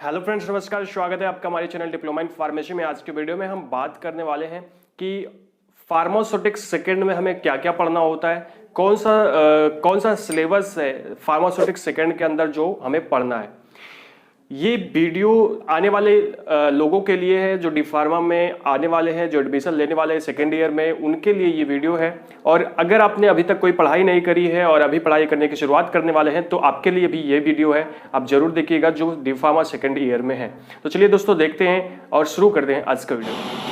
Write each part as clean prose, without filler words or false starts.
Hello friends, नमस्कार। स्वागत है आपका हमारे चैनल डिप्लोमा इन फार्मेसी में। आज के वीडियो में हम बात करने वाले हैं कि फार्मास्यूटिक्स सेकंड में हमें क्या क्या पढ़ना होता है, कौन सा सिलेबस है फार्मास्यूटिक्स सेकंड के अंदर जो हमें पढ़ना है। ये वीडियो आने वाले लोगों के लिए है जो डी फार्मा में आने वाले हैं, जो एडमिशन लेने वाले हैं सेकेंड ईयर में, उनके लिए ये वीडियो है। और अगर आपने अभी तक कोई पढ़ाई नहीं करी है और अभी पढ़ाई करने की शुरुआत करने वाले हैं तो आपके लिए भी ये वीडियो है, आप जरूर देखिएगा, जो डी फार्मा सेकेंड ईयर में है। तो चलिए दोस्तों देखते हैं और शुरू करते हैं आज का वीडियो।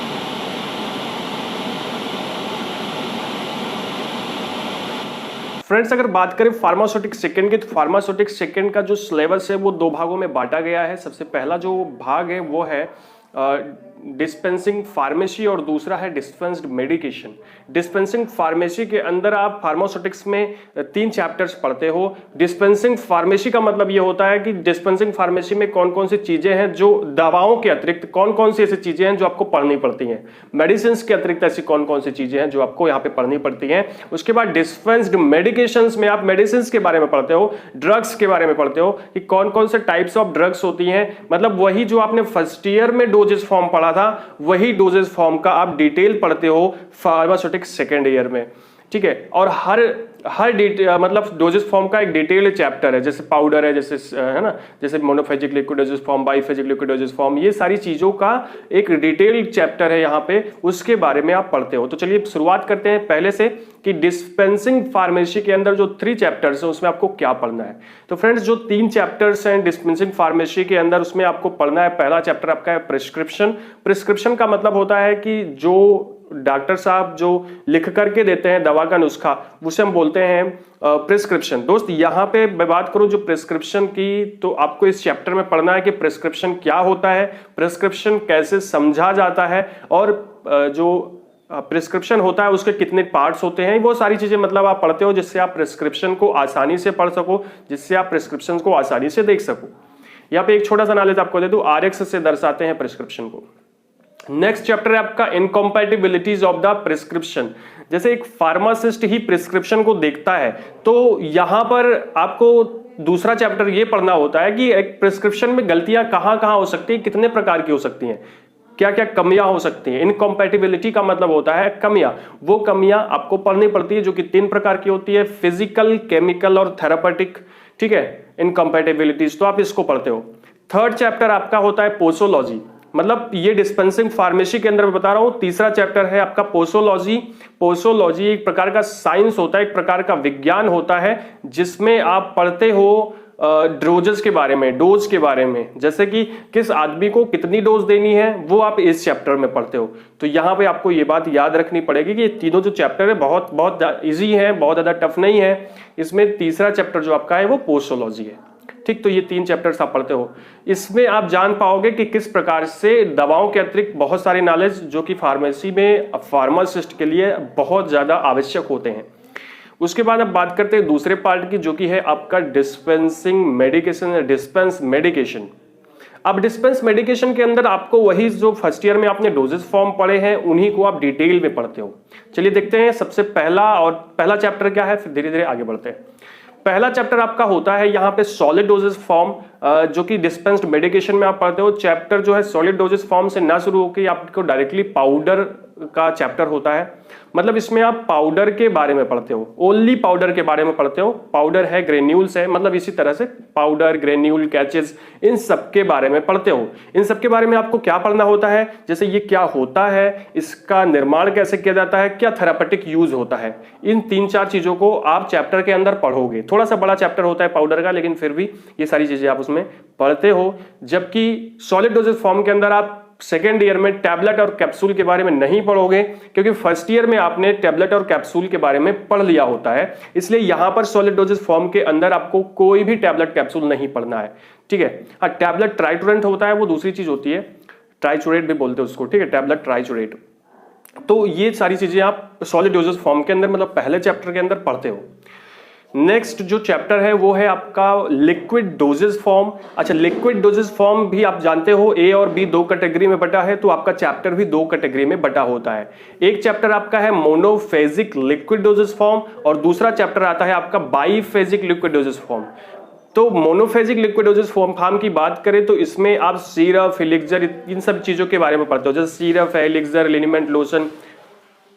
फ्रेंड्स, अगर बात करें फार्मास्यूटिक्स सेकंड की, तो फार्मास्यूटिक्स सेकंड का जो सिलेबस है वो दो भागों में बांटा गया है। सबसे पहला जो भाग है वो है डिस्पेंसिंग फार्मेसी और दूसरा है डिस्पेंस्ड मेडिकेशन। डिस्पेंसिंग फार्मेसी के अंदर आप फार्मास्यूटिक्स में 3 चैप्टर्स पढ़ते हो। डिस्पेंसिंग फार्मेसी का मतलब ये होता है कि डिस्पेंसिंग फार्मेसी में कौन कौन सी चीजें हैं जो दवाओं के अतिरिक्त, कौन कौन सी ऐसी चीजें हैं जो आपको पढ़नी पड़ती हैं, मेडिसिन के अतिरिक्त ऐसी कौन कौन सी चीजें हैं जो आपको यहाँ पे पढ़नी पड़ती हैं। उसके बाद डिस्पेंस्ड मेडिकेशन में आप मेडिसिन के बारे में पढ़ते हो, ड्रग्स के बारे में पढ़ते हो कि कौन कौन से टाइप्स ऑफ ड्रग्स होती हैं। मतलब वही जो आपने फर्स्ट ईयर में डोजेस फॉर्म पढ़ा था, वही डोजेज फॉर्म का आप डिटेल पढ़ते हो फार्मास्यूटिक्स सेकेंड ईयर में, ठीक है। और हर मतलब डोजेस फॉर्म का एक डिटेल चैप्टर है, जैसे पाउडर है, जैसे है ना, जैसे monophasic liquid doses form, biphasic liquid doses form, ये सारी चीजों का एक डिटेल चैप्टर है यहाँ पे, उसके बारे में आप पढ़ते हो। तो चलिए शुरुआत करते हैं पहले से कि डिस्पेंसिंग फार्मेसी के अंदर जो 3 चैप्टर्स है उसमें आपको क्या पढ़ना है। तो फ्रेंड्स, जो 3 चैप्टर्स हैं डिस्पेंसिंग फार्मेसी के अंदर, उसमें आपको पढ़ना है, पहला चैप्टर आपका है प्रिस्क्रिप्शन। प्रिस्क्रिप्शन का मतलब होता है कि जो डॉक्टर साहब जो लिख करके देते हैं दवा का नुस्खा, उसे हम बोलते हैं प्रिस्क्रिप्शन। दोस्त, यहाँ पे मैं बात करूं जो प्रिस्क्रिप्शन की, तो आपको इस चैप्टर में पढ़ना है कि प्रिस्क्रिप्शन क्या होता है, प्रिस्क्रिप्शन कैसे समझा जाता है, और जो प्रिस्क्रिप्शन होता है उसके कितने पार्ट्स होते हैं, वो सारी चीजें मतलब आप पढ़ते हो, जिससे आप प्रिस्क्रिप्शन को आसानी से पढ़ सको, जिससे आप प्रिस्क्रिप्शन को आसानी से देख सको। यहाँ पे एक छोटा सा नॉलेज आपको दे दूं, आरएक्स से दर्शाते हैं प्रिस्क्रिप्शन को। नेक्स्ट चैप्टर है आपका इनकॉम्पैटिबिलिटीज ऑफ द प्रिस्क्रिप्शन। जैसे एक फार्मासिस्ट ही प्रिस्क्रिप्शन को देखता है, तो यहां पर आपको दूसरा चैप्टर ये पढ़ना होता है कि एक प्रिस्क्रिप्शन में गलतियां कहां कहां हो सकती है, कितने प्रकार की हो सकती हैं, क्या क्या कमियां हो सकती हैं। इनकॉम्पैटिबिलिटी का मतलब होता है कमियां, वो कमियां आपको पढ़नी पड़ती है जो कि 3 प्रकार की होती है, फिजिकल, केमिकल और थेरापेटिक, ठीक है, इनकॉम्पैटिबिलिटीज। तो आप इसको पढ़ते हो। थर्ड चैप्टर आपका होता है पोसोलॉजी, मतलब ये डिस्पेंसिंग फार्मेसी के अंदर मैं बता रहा हूं, तीसरा चैप्टर है आपका पोसोलॉजी। पोसोलॉजी एक प्रकार का साइंस होता है, एक प्रकार का विज्ञान होता है, जिसमें आप पढ़ते हो डोजेस के बारे में, डोज के बारे में, जैसे कि किस आदमी को कितनी डोज देनी है, वो आप इस चैप्टर में पढ़ते हो। तो यहाँ पे आपको ये बात याद रखनी पड़ेगी कि ये तीनों जो चैप्टर है बहुत बहुत इजी है, बहुत ज्यादा टफ नहीं है। इसमें तीसरा चैप्टर जो आपका है वो पोसोलॉजी है, ठीक। तो ये 3 चैप्टर्स आप पढ़ते हो। इसमें आप जान पाओगे कि किस प्रकार से दवाओं के अतिरिक्त बहुत सारे नॉलेज जो कि फार्मेसी में फार्मासिस्ट के लिए बहुत ज्यादा आवश्यक होते हैं। उसके बाद अब बात करते हैं दूसरे पार्ट की, जो कि है आपका डिस्पेंसिंग मेडिकेशन, डिस्पेंस मेडिकेशन। अब डिस्पेंस मेडिकेशन के अंदर आपको वही जो फर्स्ट ईयर में आपने डोजेस फॉर्म पढ़े हैं उन्हीं को आप डिटेल में पढ़ते हो। चलिए देखते हैं सबसे पहला चैप्टर क्या है, फिर धीरे धीरे आगे बढ़ते हैं। पहला चैप्टर आपका होता है यहाँ पे सॉलिड डोजेस फॉर्म, जो कि डिस्पेंस्ड मेडिकेशन में आप पढ़ते हो। चैप्टर जो है सॉलिड डोजेस फॉर्म से ना शुरू होकर आपको डायरेक्टली पाउडर का चैप्टर होता है। मतलब इसमें आप पाउडर के बारे में पढ़ते हो, ओनली पाउडर के बारे में पढ़ते हो। पाउडर है, ग्रेन्यूल्स है, मतलब इसी तरह से पाउडर, ग्रेन्यूल, कैचेस, इन सब के बारे में पढ़ते हो। इन सब के बारे में आपको क्या पढ़ना होता है, जैसे ये क्या होता है, इसका निर्माण कैसे किया जाता है, क्या थेरापेटिक यूज होता है, इन 3-4 चीजों को आप चैप्टर के अंदर पढ़ोगे। थोड़ा सा बड़ा चैप्टर होता है पाउडर का, लेकिन फिर भी ये सारी चीजें आप उसमें पढ़ते हो। जबकि सॉलिड डोजेस फॉर्म के अंदर आप सेकेंड ईयर में टैबलेट और कैप्सूल के बारे में नहीं पढ़ोगे, क्योंकि फर्स्ट ईयर में आपने टैबलेट और कैप्सूल के बारे में पढ़ लिया होता है। इसलिए यहां पर सॉलिड डोजेस फॉर्म के अंदर आपको कोई भी टैबलेट कैप्सूल नहीं पढ़ना है, ठीक है। हाँ, टैबलेट ट्राइचुरेंट होता है, वो दूसरी चीज होती है, ट्राइचुरेट भी बोलते हैं उसको, ठीक है, टैबलेट ट्राइचुरेट। तो ये सारी चीजें आप सॉलिड डोजेस फॉर्म के अंदर, मतलब पहले चैप्टर के अंदर पढ़ते हो। नेक्स्ट जो चैप्टर है वो है आपका लिक्विड डोजेस फॉर्म। अच्छा, लिक्विड डोजेस फॉर्म भी आप जानते हो ए और बी 2 कैटेगरी में बटा है, तो आपका चैप्टर भी 2 कैटेगरी में बटा होता है। एक चैप्टर आपका है मोनोफेजिक लिक्विड डोजेस फॉर्म और दूसरा चैप्टर आता है आपका बाईफेजिक लिक्विड डोजेस फॉर्म। तो मोनोफेजिक लिक्विडोजस फॉर्म की बात करें तो इसमें आप सिरप, एलिक्सर, इन सब चीजों के बारे में पढ़ते हो, जैसे सिरप है, एलिक्सर, लिनिमेंट, लोशन,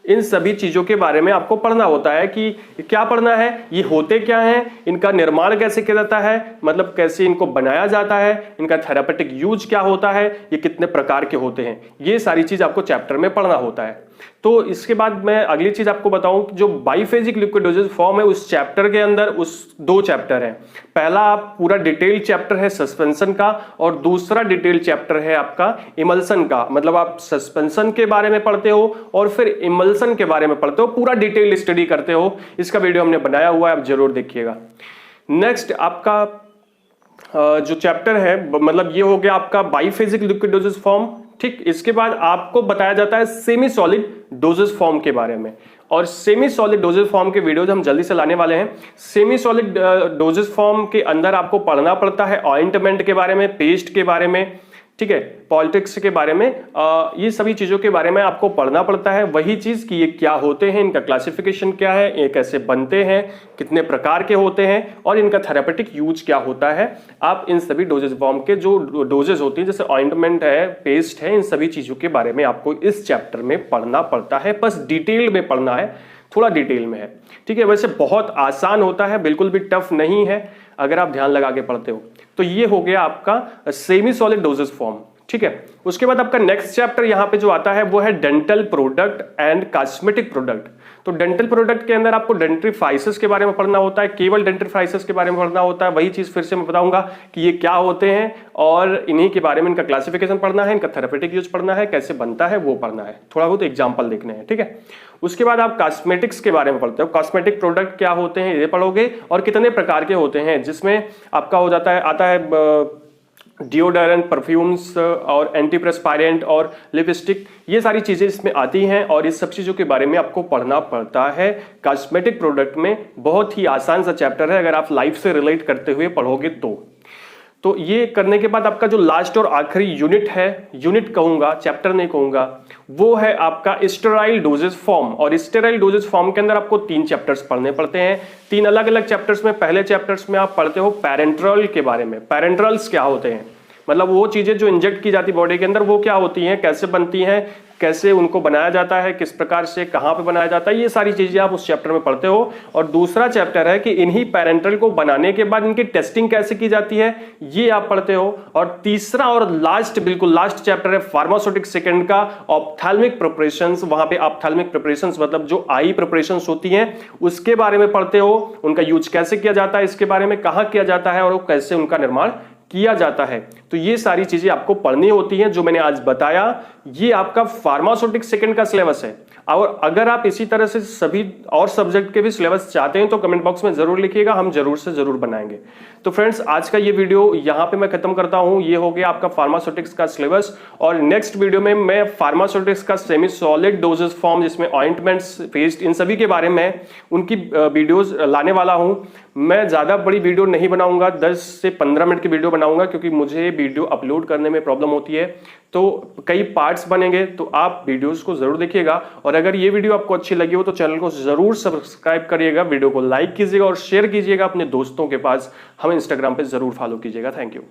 इन सभी चीजों के बारे में आपको पढ़ना होता है कि क्या पढ़ना है, ये होते क्या हैं, इनका निर्माण कैसे किया जाता है, मतलब कैसे इनको बनाया जाता है, इनका थेरापेटिक यूज क्या होता है, ये कितने प्रकार के होते हैं, ये सारी चीज आपको चैप्टर में पढ़ना होता है। तो इसके बाद मैं अगली चीज आपको बताऊं कि जो बाइफेजिक लिक्विडोजस फॉर्म है उस चैप्टर के अंदर उस 2 चैप्टर है। पहला आप पूरा डिटेल चैप्टर है सस्पेंशन का, और दूसरा डिटेल चैप्टर है आपका इमल्सन का। मतलब आप सस्पेंशन के बारे में पढ़ते हो और फिर इमल्सन के बारे में पढ़ते हो, पूरा डिटेल स्टडी करते हो। इसका वीडियो हमने बनाया हुआ है, आप जरूर देखिएगा। नेक्स्ट आपका जो चैप्टर है, मतलब ये हो गया आपका बाइफेजिक लिक्विडोजस फॉर्म। ठीक, इसके बाद आपको बताया जाता है सेमी सॉलिड डोजेस फॉर्म के बारे में, और सेमी सॉलिड डोजेस फॉर्म के वीडियोज हम जल्दी से लाने वाले हैं। सेमी सॉलिड डोजेस फॉर्म के अंदर आपको पढ़ना पड़ता है ऑइंटमेंट के बारे में, पेस्ट के बारे में, ठीक है, पॉलिटिक्स के बारे में, ये सभी चीजों के बारे में आपको पढ़ना पड़ता है। वही चीज कि ये क्या होते हैं, इनका क्लासिफिकेशन क्या है, ये कैसे बनते हैं, कितने प्रकार के होते हैं, और इनका थेरापेटिक यूज क्या होता है। आप इन सभी डोजेस फॉर्म के जो डोजेस होती हैं, जैसे ऑइंटमेंट है, पेस्ट है, इन सभी चीजों के बारे में आपको इस चैप्टर में पढ़ना पड़ता है। बस डिटेल में पढ़ना है, थोड़ा डिटेल में है, ठीक है। वैसे बहुत आसान होता है, बिल्कुल भी टफ नहीं है अगर आप ध्यान लगा के पढ़ते हो। तो ये हो गया आपका सेमी सॉलिड डोजेस फॉर्म, ठीक है। उसके बाद आपका नेक्स्ट चैप्टर यहां पे जो आता है वो है dental product and cosmetic product. तो डेंटल प्रोडक्ट के अंदर आपको डेंटिफाइसिस के बारे में पढ़ना होता है, केवल डेंटिफाइसिस के बारे में पढ़ना होता है। वही चीज फिर से मैं बताऊंगा कि ये क्या होते हैं, और इन्हीं के बारे में इनका क्लासिफिकेशन पढ़ना है, इनका थेरापेटिक यूज पढ़ना है, कैसे बनता है वो पढ़ना है, थोड़ा बहुत एग्जाम्पल देखने हैं, ठीक है। उसके बाद आप कॉस्मेटिक्स के बारे में पढ़ते हो, कॉस्मेटिक प्रोडक्ट क्या होते हैं ये पढ़ोगे, और कितने प्रकार के होते हैं, जिसमें आपका हो जाता है, आता है डिओडोरेंट, परफ्यूम्स और एंटीप्रेस्पायरेंट और लिपस्टिक, ये सारी चीजें इसमें आती हैं, और इस सब चीजों के बारे में आपको पढ़ना पड़ता है। कॉस्मेटिक प्रोडक्ट में बहुत ही आसान सा चैप्टर है, अगर आप लाइफ से रिलेट करते हुए पढ़ोगे तो ये करने के बाद आपका जो लास्ट और आखिरी यूनिट है, यूनिट कहूंगा, चैप्टर नहीं कहूंगा, वो है आपका स्टेराइल डोजेस फॉर्म। और स्टेराइल डोजेस फॉर्म के अंदर आपको 3 चैप्टर्स पढ़ने पड़ते हैं, 3 अलग अलग चैप्टर्स में। पहले चैप्टर्स में आप पढ़ते हो पैरेंट्रल के बारे में। पैरेंट्रल्स क्या होते हैं, मतलब वो चीजें जो इंजेक्ट की जाती बॉडी के अंदर, वो क्या होती हैं, कैसे बनती हैं, कैसे उनको बनाया जाता है, किस प्रकार से, कहां पे बनाया जाता है, ये सारी चीजें आप उस चैप्टर में पढ़ते हो। और दूसरा चैप्टर है कि इन्हीं पैरेंट्रल को बनाने के बाद इनकी टेस्टिंग कैसे की जाती है, ये आप पढ़ते हो। और तीसरा और लास्ट, बिल्कुल लास्ट चैप्टर है फार्मास्यूटिक सेकंड का, ऑप्थेल्मिक प्रिपरेशंस। वहां पे ऑप्थेल्मिक प्रिपरेशंस मतलब जो आई प्रिपरेशंस होती हैं उसके बारे में पढ़ते हो, उनका यूज कैसे किया जाता है, इसके बारे में कहां किया जाता है, और वो कैसे उनका निर्माण किया जाता है। तो ये सारी चीजें आपको पढ़नी होती हैं जो मैंने आज बताया। ये आपका फार्मास्यूटिक सेकंड का सिलेबस है। और अगर आप इसी तरह से सभी और सब्जेक्ट के भी सिलेबस चाहते हैं तो कमेंट बॉक्स में जरूर लिखिएगा, हम जरूर से जरूर बनाएंगे। तो फ्रेंड्स, आज का ये वीडियो यहां पे मैं खत्म करता हूं। ये हो गया आपका फार्मास्यूटिक्स का सिलेबस, और नेक्स्ट वीडियो में मैं फार्मास्यूटिक्स का सेमी सॉलिड डोजेस फॉर्म, जिसमें ऑइंटमेंट्स, पेस्ट, इन सभी के बारे में उनकी वीडियोस लाने वाला हूं। मैं ज्यादा बड़ी वीडियो नहीं बनाऊंगा, 10 से 15 मिनट की वीडियो बनाऊंगा, क्योंकि मुझे वीडियो अपलोड करने में प्रॉब्लम होती है। तो कई पार्ट्स बनेंगे, तो आप वीडियोस को जरूर देखिएगा। और अगर ये वीडियो आपको अच्छी लगी हो तो चैनल को जरूर सब्सक्राइब करिएगा, वीडियो को लाइक कीजिएगा और शेयर कीजिएगा अपने दोस्तों के पास। हमें इंस्टाग्राम पे जरूर फॉलो कीजिएगा। Thank you.